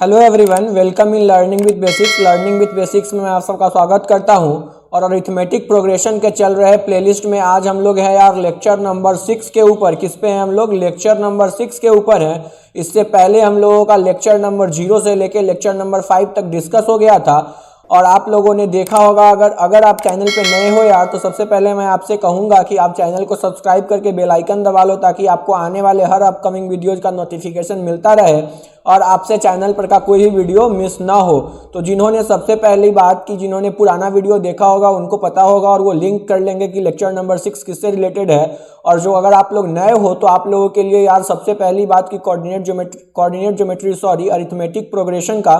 Hello everyone, welcome in learning with basics. Learning with basics में मैं आप सबका स्वागत करता हूं और अरिथमेटिक प्रोग्रेशन के चल रहे प्लेलिस्ट में आज हम लोग हैं यार लेक्चर नंबर 6 के ऊपर। किस पे हैं हम लोग? लेक्चर नंबर 6 के ऊपर हैं। इससे पहले हम लोगों का लेक्चर नंबर 0 से लेके लेक्चर नंबर 5 तक डिस्कस हो गया था और आप लोगों ने देखा होगा। अगर आप चैनल पे नए हो यार तो सबसे पहले मैं आपसे कहूँगा कि आप चैनल को सब्सक्राइब करके बेल आइकन दबा लो ताकि आपको आने वाले हर अपकमिंग वीडियोज़ का नोटिफिकेशन मिलता रहे और आपसे चैनल पर का कोई भी वीडियो मिस ना हो। तो जिन्होंने सबसे पहली बात की, जिन्होंने पुराना वीडियो देखा होगा उनको पता होगा और वो लिंक कर लेंगे कि लेक्चर नंबर 6 किससे रिलेटेड है। और जो अगर आप लोग नए हो तो आप लोगों के लिए यार सबसे पहली बात की कोऑर्डिनेट ज्योमेट्री अरिथमेटिक प्रोग्रेशन का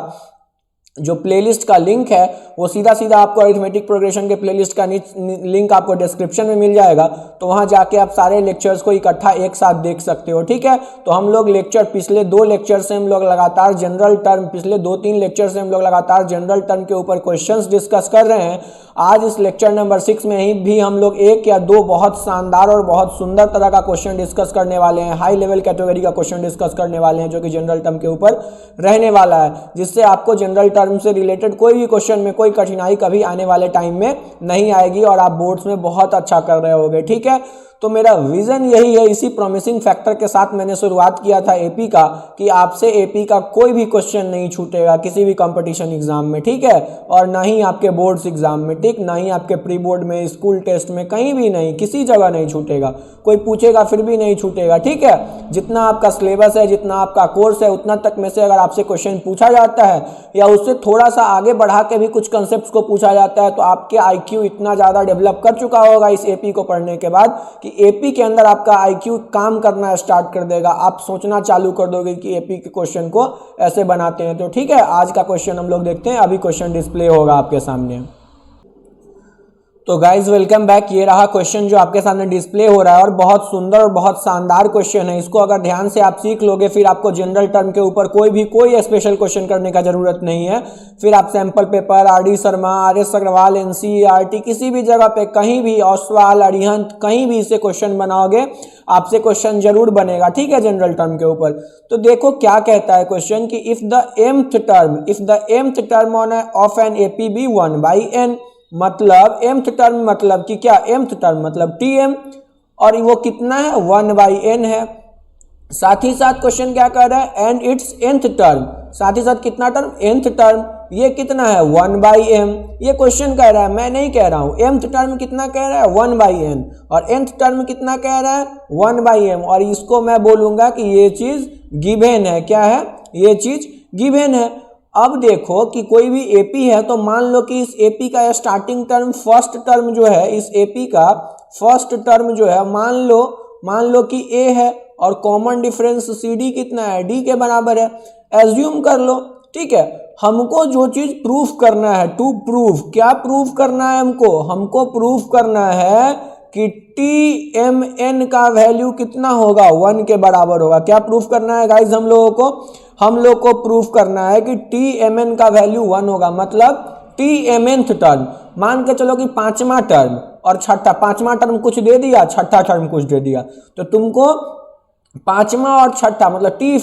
जो प्लेलिस्ट का लिंक है वो सीधा सीधा आपको अरिथमेटिक प्रोग्रेशन के प्लेलिस्ट का लिंक आपको डिस्क्रिप्शन में मिल जाएगा। तो वहां जाके आप सारे लेक्चर्स को इकट्ठा एक साथ देख सकते हो, ठीक है। तो हम लोग पिछले 2 लेक्चर से हम लोग लगातार जनरल टर्म, पिछले 2-3 लेक्चर से हम लोग लगातार जनरल टर्म के ऊपर क्वेश्चंस डिस्कस कर रहे हैं। आज इस लेक्चर नंबर 6 में ही भी हम लोग 1 या 2 बहुत शानदार और बहुत सुंदर तरह का क्वेश्चन डिस्कस करने वाले हैं। हाई लेवल कैटेगरी का क्वेश्चन डिस्कस करने वाले हैं जो कि जनरल टर्म के ऊपर रहने वाला है, जिससे आपको जनरल टर्म से रिलेटेड कोई भी क्वेश्चन में कोई कठिनाई कभी आने वाले टाइम में नहीं आएगी और आप बोर्ड्स में बहुत अच्छा कर रहे होगे, ठीक है। तो मेरा विजन यही है, इसी प्रॉमिसिंग फैक्टर के साथ मैंने शुरुआत किया था एपी का कि आपसे एपी का कोई भी क्वेश्चन नहीं छूटेगा किसी भी कंपटीशन एग्जाम में, ठीक है। और ना ही आपके बोर्ड्स एग्जाम में, ठीक, ना ही आपके प्री बोर्ड में, स्कूल टेस्ट में, कहीं भी नहीं, किसी जगह नहीं छूटेगा। कोई पूछेगा फिर भी नहीं छूटेगा, ठीक है। जितना आपका सिलेबस है, जितना आपका कोर्स है, उतना तक में से अगर आपसे क्वेश्चन पूछा जाता है या उससे थोड़ा सा आगे बढ़ा के भी कुछ कंसेप्ट को पूछा जाता है तो आपके आईक्यू इतना ज़्यादा डेवलप कर चुका होगा इस एपी को पढ़ने के बाद कि एपी के अंदर आपका आईक्यू काम करना स्टार्ट कर देगा। आप सोचना चालू कर दोगे कि एपी के क्वेश्चन को ऐसे बनाते हैं। तो ठीक है, आज का क्वेश्चन हम लोग देखते हैं। अभी क्वेश्चन डिस्प्ले होगा आपके सामने। तो गाइज वेलकम बैक। ये रहा क्वेश्चन जो आपके सामने डिस्प्ले हो रहा है और बहुत सुंदर और बहुत शानदार क्वेश्चन है। इसको अगर ध्यान से आप सीख लोगे फिर आपको जनरल टर्म के ऊपर कोई स्पेशल क्वेश्चन करने का जरूरत नहीं है। फिर आप sample paper, R D. Sharma, R S. Agarwal, NCERT, किसी भी जगह पे कहीं भी, ऑस्वाल, अरिहंत, कहीं भी इसे क्वेश्चन बनाओगे आपसे क्वेश्चन जरूर बनेगा, ठीक है, जनरल टर्म के ऊपर। तो देखो क्या कहता है क्वेश्चन कि if the mth term of an AP be 1/n, मतलब mth टर्म मतलब कि क्या, mth टर्म मतलब tm और वो कितना है, 1/n है। साथ ही साथ क्वेश्चन क्या कह रहा है, एंड इट्स nth टर्म, साथ ही साथ कितना टर्म, nth टर्म, ये कितना है 1/m। ये क्वेश्चन कह रहा है, मैं नहीं कह रहा हूं। mth टर्म कितना कह रहा है, 1/n, और nth टर्म कितना कह रहा है, 1/m। और इसको मैं बोलूंगा कि ये चीज गिवन है। क्या है, ये चीज गिवन है। अब देखो कि कोई भी एपी है तो मान लो कि इस एपी का स्टार्टिंग टर्म, फर्स्ट टर्म जो है, इस एपी का फर्स्ट टर्म जो है, मान लो कि ए है और कॉमन डिफरेंस सी डी कितना है, डी के बराबर है। एज्यूम कर लो, ठीक है। हमको जो चीज प्रूफ करना है, टू प्रूफ, क्या प्रूफ करना है हमको प्रूफ करना है कि टी एम एन का वैल्यू कितना होगा, 1 के बराबर होगा। क्या प्रूफ करना है गाइज हम लोग को प्रूफ करना है कि टी एम एन का वैल्यू 1 होगा। मतलब टी एम एनथ टर्म, मान के चलो कि 5वां टर्म और छठा, 5वां टर्म कुछ दे दिया, छठा टर्म कुछ दे दिया, तो तुमको 5वां और छठा मतलब टी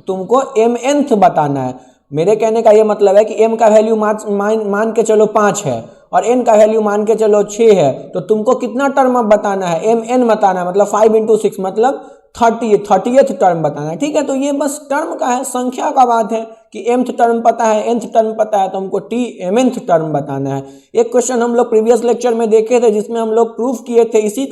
तुमको एम एनथ बताना है। मेरे कहने का ये मतलब है कि m का वैल्यू मान के चलो 5 है और n का वैल्यू मान के चलो 6 है, तो तुमको कितना टर्म अब बताना है, mn बताना है। मतलब 5 × 6 मतलब 30th टर्म बताना है, ठीक है। तो ये बस टर्म का है, संख्या का बात है कि mth टर्म पता है, nth टर्म पता है, तो हमको mnth टर्म बताना है। एक क्वेश्चन हम लोग प्रीवियस लेक्चर में देखे थे जिसमें हम लोग प्रूफ किए थे इसी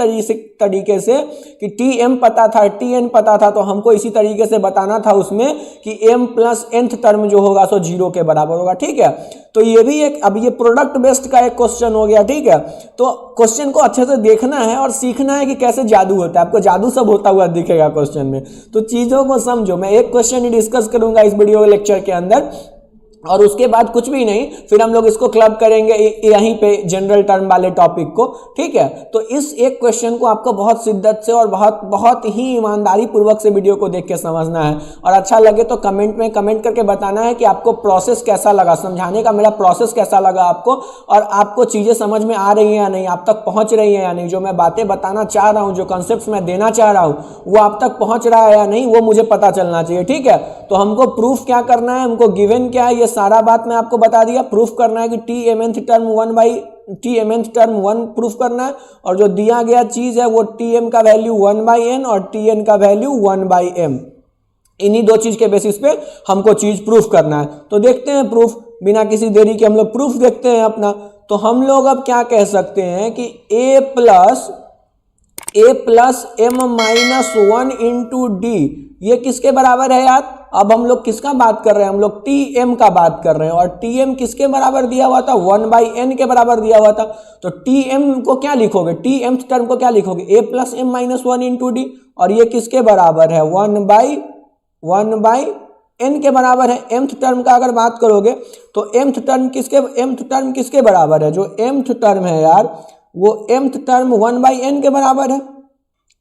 तरीके से कि tm पता था, tn पता था, तो हमको इसी तरीके से बताना था उसमें कि m + nth टर्म जो होगा सो 0 के बराबर होगा, ठीक है। तो ये भी एक, अब ये प्रोडक्ट बेस्ड का एक क्वेश्चन हो गया, ठीक है। तो क्वेश्चन को अच्छे से देखना है और सीखना है कि कैसे जादू होता है। आपको जादू सब होता हुआ दिखेगा क्वेश्चन में, तो चीजों को समझो। मैं एक क्वेश्चन ही डिस्कस करूंगा इस वीडियो लेक्चर के अंदर और उसके बाद कुछ भी नहीं, फिर हम लोग इसको क्लब करेंगे यहीं पे जनरल टर्म वाले टॉपिक को, ठीक है। तो इस एक क्वेश्चन को आपको बहुत शिद्दत से और बहुत बहुत ही ईमानदारी पूर्वक से वीडियो को देख के समझना है, और अच्छा लगे तो कमेंट में कमेंट करके बताना है कि आपको प्रोसेस कैसा लगा, समझाने का मेरा प्रोसेस कैसा लगा आपको, और आपको चीज़ें समझ में आ रही हैं या नहीं, आप तक पहुँच रही हैं या नहीं, जो मैं बातें बताना चाह रहा हूँ, जो कॉन्सेप्ट्स मैं देना चाह रहा हूँ वो आप तक पहुँच रहा है या नहीं, वो मुझे पता चलना चाहिए, ठीक है। तो हमको प्रूफ क्या करना है, हमको गिवन क्या है, ये सारा बात मैं आपको बता दिया। प्रूफ करना है कि T M nth term 1 proof करना है, और जो दिया गया चीज है वो टी एम का वैल्यू 1/n और टी एन का वैल्यू 1/m, इन्हीं दो चीज के बेसिस पे हमको चीज प्रूफ करना है। तो देखते हैं प्रूफ, बिना किसी देरी के हम लोग प्रूफ देखते हैं अपना। तो हम लोग अब क्या कह सकते हैं कि a plus m-1 into D, ये किसके बराबर है यार। अब हम लोग किसका बात कर रहे हैं, हम लोग टी एम का बात कर रहे हैं, और टी एम किसके बराबर दिया हुआ था, 1/n के बराबर दिया हुआ था। तो टी एम को क्या लिखोगे, टी एम टर्म को क्या लिखोगे, a plus m-1 into D, और ये किसके बराबर है, 1/n के बराबर है। mth टर्म का अगर बात करोगे तो mth टर्म किसके बराबर है, जो mth टर्म है यार वो mth टर्म 1/n के बराबर है,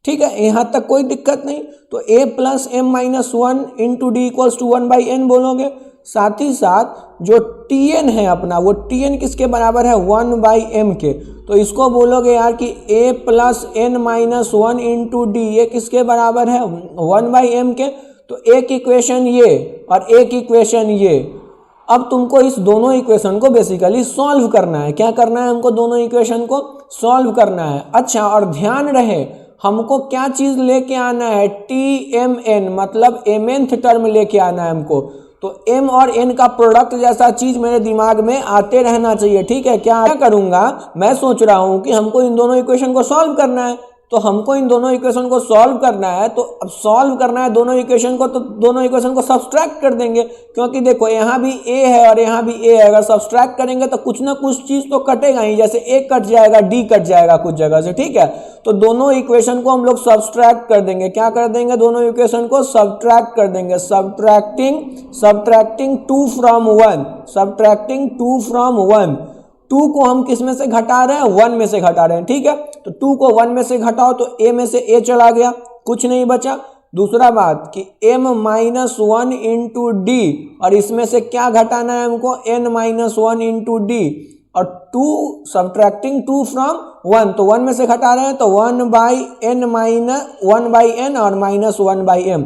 ठीक है। यहां तक कोई दिक्कत नहीं। तो a plus m-1 into D equals to 1/n बोलोगे। साथ ही साथ जो tn है अपना, वो tn किसके बराबर है, 1/m के। तो इसको बोलोगे यार कि a plus n-1 into D, ये किसके बराबर है, 1/m के। तो एक इक्वेशन ये और एक इक्वेशन ये। अब तुमको इस दोनों इक्वेशन को बेसिकली सॉल्व करना है। क्या करना है, हमको दोनों इक्वेशन को सॉल्व करना है। अच्छा, और ध्यान रहे हमको क्या चीज लेके आना है, टी एम एन, मतलब mnth टर्म लेके आना है हमको। तो m और n का प्रोडक्ट जैसा चीज मेरे दिमाग में आते रहना चाहिए, ठीक है। क्या करूंगा, मैं सोच रहा हूं कि हमको इन दोनों इक्वेशन को सॉल्व करना है। तो हमको इन दोनों इक्वेशन को सॉल्व करना है, तो अब सॉल्व करना है दोनों इक्वेशन को, तो दोनों इक्वेशन को सब्सट्रैक्ट कर देंगे, क्योंकि देखो यहाँ भी a है और यहाँ भी a है। अगर सब्सट्रैक्ट करेंगे तो कुछ ना कुछ चीज तो कटेगा ही, जैसे a कट जाएगा, d कट जाएगा कुछ जगह से, ठीक है। तो दोनों इक्वेशन को हम लोग सब्सट्रैक्ट कर देंगे। क्या कर देंगे, दोनों इक्वेशन को सब्सट्रैक्ट कर देंगे। Subtracting 2 from 1। 2 को हम किस में से घटा रहे हैं, 1 में से घटा रहे हैं, ठीक है। तो 2 को 1 में से घटाओ तो a में से a चला गया, कुछ नहीं बचा। दूसरा बात कि m-1 इंटू डी, और इसमें से क्या घटाना है हमको, n-1 इंटू डी, और 2 सब्ट्रैक्टिंग 2 फ्रॉम 1, तो 1 में से घटा रहे हैं तो 1/n और -1/m।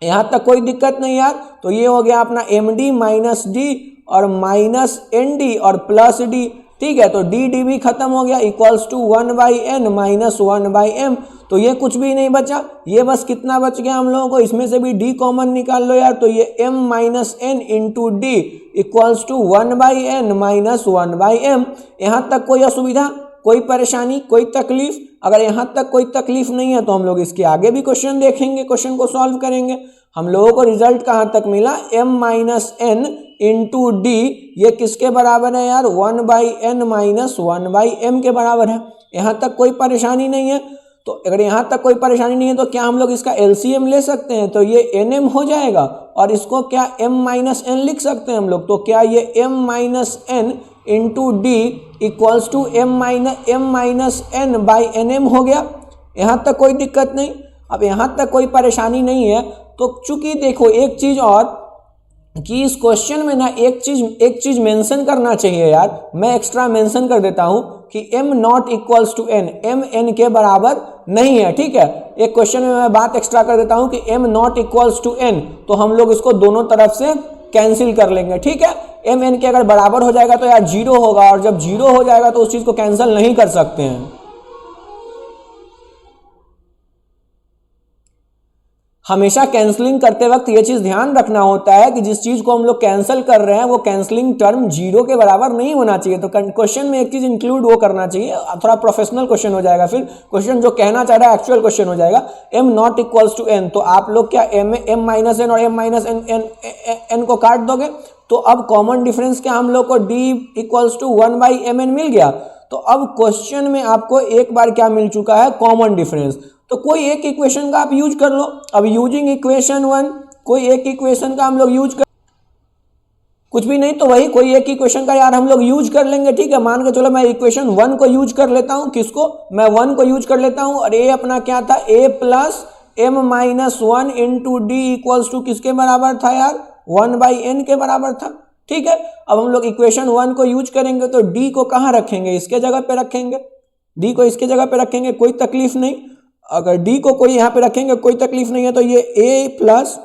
यहाँ तक कोई दिक्कत नहीं यार। तो ये हो गया अपना md माइनस डी और माइनस nd और प्लस d, ठीक है। तो डी भी खत्म हो गया, equals to 1/n minus 1/m। तो ये कुछ भी नहीं बचा, ये बस कितना बच गया हम लोगों को, इसमें से भी d कॉमन निकाल लो यार। तो ये m minus n into D equals to 1/n minus 1/m। यहाँ तक कोई असुविधा, कोई परेशानी, कोई तकलीफ? अगर यहाँ तक कोई तकलीफ नहीं है तो हम लोग इसके आगे भी क्वेश्चन देखेंगे, क्वेश्चन को सॉल्व करेंगे। हम लोगों को रिजल्ट कहाँ तक मिला, m-n इंटू डी, ये किसके बराबर है यार, 1/n माइनस 1/m के बराबर है। यहाँ तक कोई परेशानी नहीं है। तो अगर यहाँ तक कोई परेशानी नहीं है तो क्या हम लोग इसका एलसीएम ले सकते हैं, तो ये nm हो जाएगा, और इसको क्या m-n लिख सकते हैं हम लोग। तो क्या ये m-n into D equals to m-n/nm हो गया। यहाँ तक कोई दिक्कत नहीं। अब यहाँ तक कोई परेशानी नहीं है। तो चूंकि देखो एक चीज और कि इस क्वेश्चन में ना एक चीज मेंशन करना चाहिए यार, मैं एक्स्ट्रा मेंशन कर देता हूं कि m not equals to n, m n के बराबर नहीं है, ठीक है। एक क्वेश्चन में मैं बात एक्स्ट्रा कर देता हूं कि m not equals to n, तो हम लोग इसको दोनों तरफ से कैंसिल कर लेंगे, ठीक है। m n के अगर बराबर हो जाएगा तो यार 0 होगा, और जब 0 हो जाएगा तो उस चीज को कैंसिल नहीं कर सकते हैं। हमेशा कैंसलिंग करते वक्त ये चीज ध्यान रखना होता है कि जिस चीज को हम लोग कैंसिल कर रहे हैं वो कैंसलिंग टर्म 0 के बराबर नहीं होना चाहिए। तो क्वेश्चन में एक चीज इंक्लूड वो करना चाहिए, थोड़ा प्रोफेशनल क्वेश्चन हो जाएगा, फिर क्वेश्चन जो कहना चाह रहा है एक्चुअल क्वेश्चन हो जाएगा। m not equals to n, तो आप लोग क्या m माइनस n और m माइनस n को काट दोगे। तो अब कॉमन डिफरेंस क्या हम लोग को d इक्वल्स टू 1/mn मिल गया। तो अब क्वेश्चन में आपको एक बार क्या मिल चुका है, कॉमन डिफरेंस। तो कोई एक इक्वेशन का आप यूज कर लो। अब यूजिंग इक्वेशन 1, कोई एक इक्वेशन का हम लोग यूज कर, कुछ भी नहीं, तो वही कोई एक इक्वेशन का यार हम लोग यूज कर लेंगे, ठीक है। मान के चलो मैं इक्वेशन 1 को यूज कर लेता हूँ, किसको, मैं 1 को यूज कर लेता हूँ, और ए अपना क्या था, a plus m minus 1 into D equals to किसके बराबर था यार, 1/n के बराबर था, ठीक है। अब हम लोग इक्वेशन 1 को यूज करेंगे तो d को कहाँ रखेंगे, इसके जगह पे रखेंगे, d को इसके जगह पे रखेंगे, कोई तकलीफ नहीं। अगर d को कोई यहाँ पे रखेंगे कोई तकलीफ नहीं है, तो ये a प्लस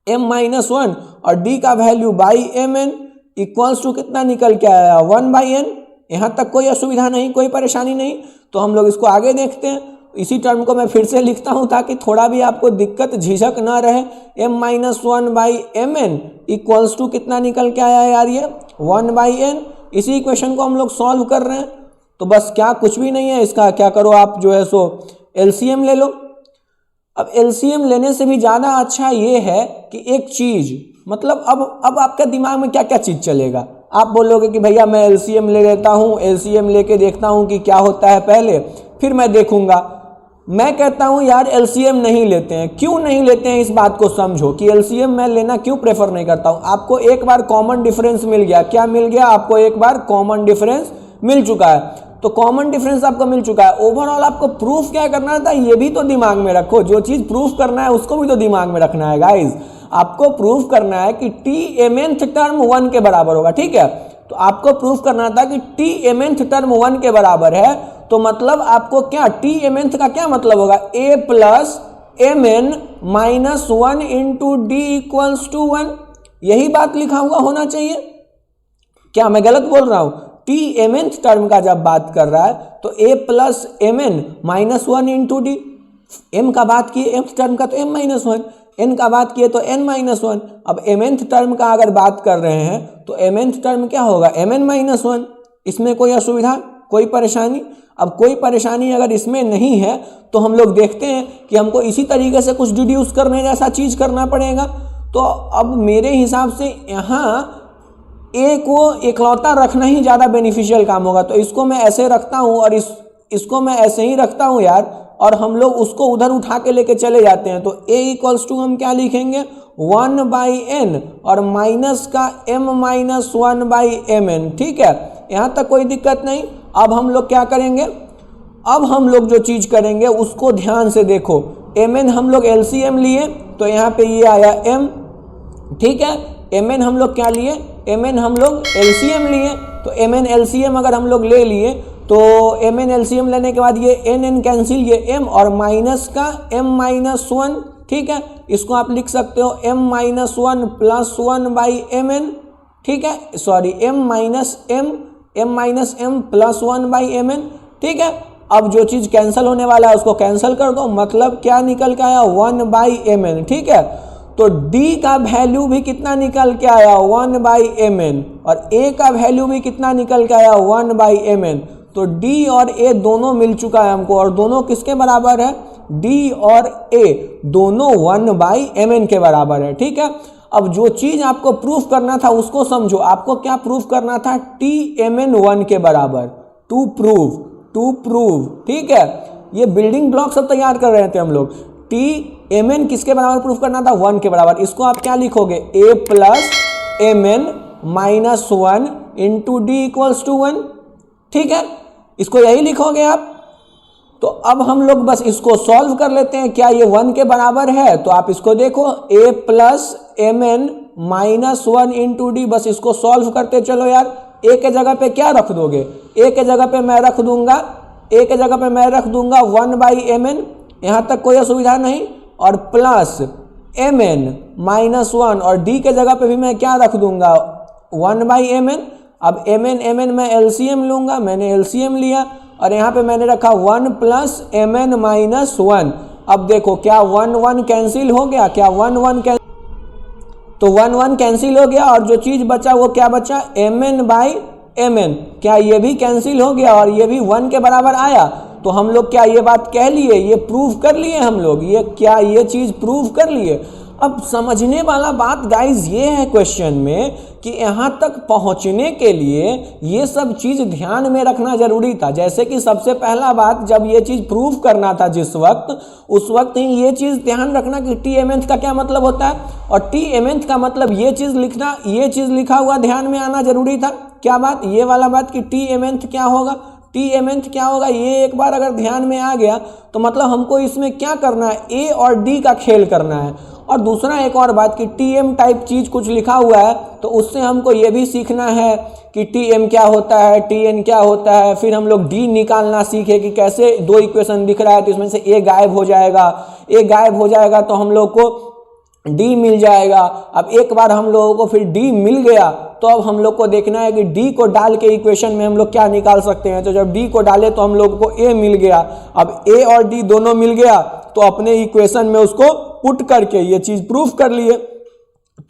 m माइनस 1 और d का value by mn equals to कितना निकल के आया, 1/n। यहाँ तक कोई असुविधा नहीं, कोई परेशानी नहीं। तो हम लोग इसको आगे देखते हैं। इसी टर्म को मैं फिर से लिखता हूँ ताकि थोड़ा भी आपको दिक्कत झिझक ना रहे। m minus 1/mn equals to कितना निकल के आया यार, ये 1/n। इसी इक्वेशन को हम लोग सॉल्व कर रहे हैं। तो बस क्या, कुछ भी नहीं है, इसका क्या करो आप जो है सो LCM ले लो। अब LCM लेने से भी ज़्यादा अच्छा ये है कि एक चीज़, मतलब अब आपका दिमाग में क्या क्या चीज़ चलेगा। आप बोलोगे कि भैया मैं LCM ले लेता हूँ, LCM लेके देखता हूँ कि क्या होता है पहले, फिर मैं देखूँगा। मैं कहता हूँ यार LCM नहीं लेते हैं। क्यों नहीं लेते हैं, इस बात को समझो कि LCM मैं लेना क्यों प्रेफर नहीं करता हूँ। आपको एक बार कॉमन डिफरेंस मिल गया, क्या मिल गया आपको, एक बार कॉमन डिफरेंस मिल चुका है। तो कॉमन डिफरेंस आपको मिल चुका है, ओवरऑल आपको प्रूफ क्या करना था, ये भी तो दिमाग में रखो। जो चीज़ प्रूफ करना है उसको भी तो दिमाग में रखना है गाइज। आपको प्रूफ करना है कि t mnth टर्म 1 के बराबर होगा, ठीक है। तो आपको प्रूफ करना था कि t mnth टर्म 1 के बराबर है, तो मतलब आपको क्या, t mnth का क्या मतलब होगा, a plus mn minus 1 into D equals to 1। यही बात लिखा हुआ होना चाहिए। क्या मैं गलत बोल रहा हूँ। t mnth टर्म का जब बात कर रहा है तो a plus mn minus 1 into D. m का बात किए mth टर्म का तो m माइनस 1, n का बात किए तो n माइनस 1। अब mnth टर्म का अगर बात कर रहे हैं तो mnth टर्म क्या होगा, mn माइनस 1। इसमें कोई असुविधा, कोई परेशानी। अब कोई परेशानी अगर इसमें नहीं है तो हम लोग देखते हैं कि हमको इसी तरीके से कुछ डिड्यूस करने जैसा चीज़ करना पड़ेगा। तो अब मेरे हिसाब से यहाँ ए को इकलौता रखना ही ज़्यादा बेनिफिशियल काम होगा। तो इसको मैं ऐसे रखता हूँ और इसको मैं ऐसे ही रखता हूँ यार, और हम लोग उसको उधर उठा के लेके चले जाते हैं। तो a इक्वल्स टू हम क्या लिखेंगे, 1/n और माइनस का m माइनस 1/mn, ठीक है। यहाँ तक कोई दिक्कत नहीं। अब हम लोग क्या करेंगे, अब हम लोग जो चीज़ करेंगे उसको ध्यान से देखो। mn हम लोग LCM लिए तो यहाँ पे ये आया m, ठीक है। mn हम लोग क्या लिए, mn हम लोग LCM लिए। तो mn LCM अगर हम लोग ले लिए तो mn LCM लेने के बाद ये n कैंसिल, ये m और माइनस का m माइनस 1, ठीक है। इसको आप लिख सकते हो m माइनस 1 प्लस 1/mn, ठीक है। Sorry m minus m plus 1/mn, ठीक है। अब जो चीज़ कैंसिल होने वाला है उसको कैंसिल कर दो, मतलब क्या निकल के आया, 1/mn, ठीक है। तो d का वैल्यू भी कितना निकल के आया, 1/mn, और a का वैल्यू भी कितना निकल के आया, 1/mn। तो d और a दोनों मिल चुका है हमको, और दोनों किसके बराबर है, d और a दोनों 1/mn के बराबर है, ठीक है। अब जो चीज़ आपको प्रूफ करना था उसको समझो। आपको क्या प्रूफ करना था, t mn 1 के बराबर, टू प्रूव, ठीक है। ये बिल्डिंग ब्लॉक सब तैयार कर रहे थे हम लोग। t mn किसके बराबर प्रूफ करना था, 1 के बराबर। इसको आप क्या लिखोगे, a plus mn minus 1 into D equals to 1, ठीक है। इसको यही लिखोगे आप। तो अब हम लोग बस इसको सॉल्व कर लेते हैं। क्या ये 1 के बराबर है, तो आप इसको देखो, a plus mn minus 1 into D. बस इसको सॉल्व करते चलो यार। a के जगह पे क्या रख दोगे, a के जगह पे मैं रख दूंगा 1/mn, यहाँ तक कोई असुविधा नहीं, और प्लस mn माइनस 1, और d के जगह पे भी मैं क्या रख दूंगा, 1/mn। अब mn मैं LCM लूँगा, मैंने LCM लिया, और यहाँ पे मैंने रखा 1 प्लस mn माइनस 1। अब देखो क्या 1 कैंसिल हो गया, क्या 1 तो 1 कैंसिल हो गया, और जो चीज़ बचा वो क्या बचा, mn/mn। क्या ये भी कैंसिल हो गया और ये भी 1 के बराबर आया। तो हम लोग क्या ये बात कह लिए, ये प्रूव कर लिए हम लोग, ये क्या ये चीज़ प्रूव कर लिए। अब समझने वाला बात गाइज ये है क्वेश्चन में कि यहाँ तक पहुँचने के लिए ये सब चीज़ ध्यान में रखना जरूरी था। जैसे कि सबसे पहला बात, जब ये चीज़ प्रूव करना था जिस वक्त, उस वक्त ही ये चीज़ ध्यान रखना कि टी mth का क्या मतलब होता है, और टी mth का मतलब ये चीज़ लिखना, ये चीज़ लिखा हुआ ध्यान में आना जरूरी था। क्या बात, ये वाला बात कि टी mth क्या होगा, टी mth क्या होगा, ये एक बार अगर ध्यान में आ गया तो मतलब हमको इसमें क्या करना है, ए और डी का खेल करना है। और दूसरा एक और बात कि टी एम टाइप चीज़ कुछ लिखा हुआ है तो उससे हमको ये भी सीखना है कि टी एम क्या होता है, टी एन क्या होता है। फिर हम लोग डी निकालना सीखे कि कैसे दो इक्वेशन दिख रहा है तो इसमें से ए गायब हो जाएगा, ए गायब हो जाएगा तो हम लोग को डी मिल जाएगा। अब एक बार हम लोगों को फिर डी मिल गया तो अब हम लोग को देखना है कि डी को डाल के इक्वेशन में हम लोग क्या निकाल सकते हैं। तो जब डी को डाले तो हम लोग को ए मिल गया। अब ए और डी दोनों मिल गया तो अपने इक्वेशन में उसको पुट करके ये चीज़ प्रूफ कर लिए।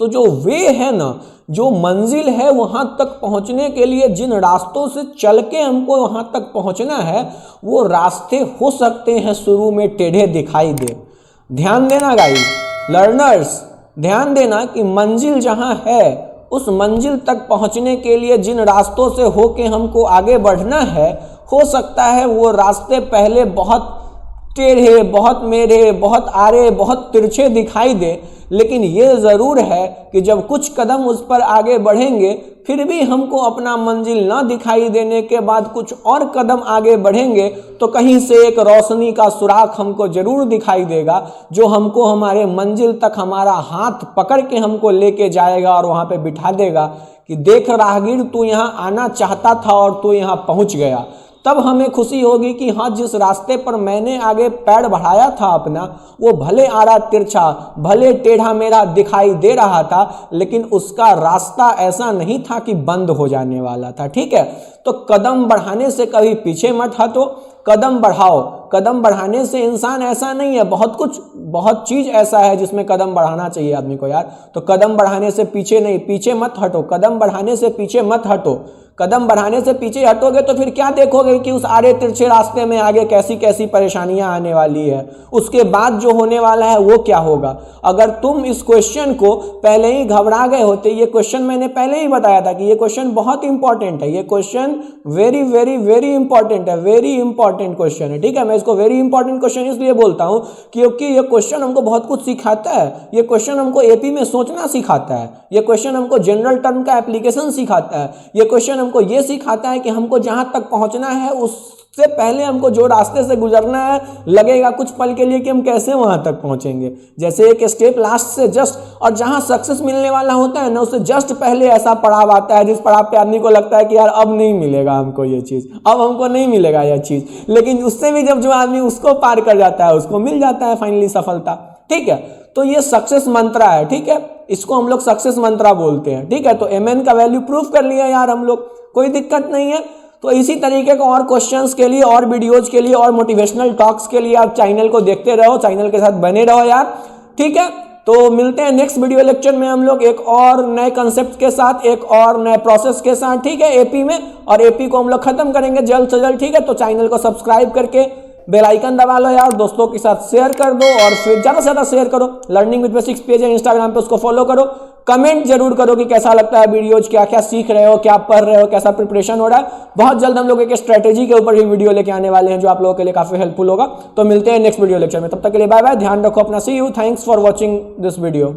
तो जो वे है ना, जो मंजिल है वहाँ तक पहुँचने के लिए जिन रास्तों से चल के हमको वहाँ तक पहुँचना है, वो रास्ते हो सकते हैं शुरू में टेढ़े दिखाई दे। ध्यान देना गाइस, लर्नर्स ध्यान देना कि मंजिल जहाँ है उस मंजिल तक पहुँचने के लिए जिन रास्तों से होके हमको आगे बढ़ना है, हो सकता है वो रास्ते पहले बहुत टेढ़े, बहुत मेढ़े, बहुत आड़े, बहुत तिरछे दिखाई दे, लेकिन ये ज़रूर है कि जब कुछ कदम उस पर आगे बढ़ेंगे फिर भी हमको अपना मंजिल ना दिखाई देने के बाद कुछ और कदम आगे बढ़ेंगे तो कहीं से एक रोशनी का सुराख हमको ज़रूर दिखाई देगा, जो हमको हमारे मंजिल तक हमारा हाथ पकड़ के हमको लेके जाएगा और वहाँ पे बिठा देगा कि देख राहगीर, तू यहाँ आना चाहता था और तू यहाँ पहुँच गया। तब हमें खुशी होगी कि हाँ, जिस रास्ते पर मैंने आगे पैर बढ़ाया था अपना, वो भले आड़ा तिरछा, भले टेढ़ा मेढ़ा दिखाई दे रहा था, लेकिन उसका रास्ता ऐसा नहीं था कि बंद हो जाने वाला था। ठीक है, तो कदम बढ़ाने से कभी पीछे मत हटो, कदम बढ़ाओ। कदम बढ़ाने से इंसान ऐसा नहीं है, बहुत चीज़ ऐसा है जिसमें कदम बढ़ाना चाहिए आदमी को यार। तो कदम बढ़ाने से पीछे नहीं, पीछे मत हटो, कदम बढ़ाने से पीछे मत हटो। कदम बढ़ाने से पीछे हटोगे तो फिर क्या देखोगे कि उस आड़े तिरछे रास्ते में आगे कैसी कैसी परेशानियां आने वाली है, उसके बाद जो होने वाला है वो क्या होगा। अगर तुम इस क्वेश्चन को पहले ही घबरा गए होते, ये क्वेश्चन मैंने पहले ही बताया था कि ये क्वेश्चन बहुत इंपॉर्टेंट है, ये question very very very important है, वेरी इंपॉर्टेंट क्वेश्चन है। ठीक है, मैं इसको वेरी इंपॉर्टेंट क्वेश्चन इसलिए बोलता हूँ क्योंकि ये क्वेश्चन हमको बहुत कुछ सिखाता है। ये क्वेश्चन हमको एपी में सोचना सिखाता है, ये क्वेश्चन हमको जनरल टर्म का एप्लीकेशन सिखाता है, ये क्वेश्चन हमको ये सिखाता है कि हमको जहां तक पहुंचना है उससे पहले हमको जो रास्ते से गुजरना है, लगेगा कुछ पल के लिए कि हम कैसे वहां तक पहुंचेंगे। जैसे एक स्टेप लास्ट से जस्ट, और जहां सक्सेस मिलने वाला होता है ना, उससे जस्ट पहले ऐसा पड़ाव आता है जिस पड़ाव पे आदमी को लगता है कि यार अब नहीं मिलेगा हमको ये चीज़, अब हमको नहीं मिलेगा यह चीज़, लेकिन उससे भी जब जो आदमी उसको पार कर जाता है उसको मिल जाता है फाइनली सफलता। ठीक है, तो ये सक्सेस मंत्रा है। ठीक है, इसको हम लोग सक्सेस मंत्रा बोलते हैं। ठीक है, तो mn का वैल्यू प्रूफ कर लिया यार हम लोग, कोई दिक्कत नहीं है। तो इसी तरीके का और क्वेश्चंस के लिए, और वीडियोज के लिए, और मोटिवेशनल टॉक्स के लिए आप चैनल को देखते रहो, चैनल के साथ बने रहो यार। ठीक है, तो मिलते हैं नेक्स्ट वीडियो लेक्चर में हम लोग एक और नए कंसेप्ट के साथ, एक और नए प्रोसेस के साथ। ठीक है, एपी में, और एपी को हम लोग खत्म करेंगे जल्द से जल्द। ठीक है, तो चैनल को सब्सक्राइब करके बेल आइकन दबा लो यार, दोस्तों के साथ शेयर कर दो, और फिर ज़्यादा से ज़्यादा शेयर करो। लर्निंग विद बेसिक्स पेज है इंस्टाग्राम पे, उसको फॉलो करो। कमेंट जरूर करो कि कैसा लगता है वीडियोज, क्या क्या सीख रहे हो, क्या पढ़ रहे हो, कैसा प्रिपरेशन हो रहा है। बहुत जल्द हम लोग एक स्ट्रेटेजी के ऊपर भी वीडियो लेके आने वाले हैं जो आप लोगों के लिए काफ़ी हेल्पफुल होगा। तो मिलते हैं नेक्स्ट वीडियो लेक्चर में, तब तक के लिए बाय बाय, ध्यान रखो अपना, see you, thanks for watching this video.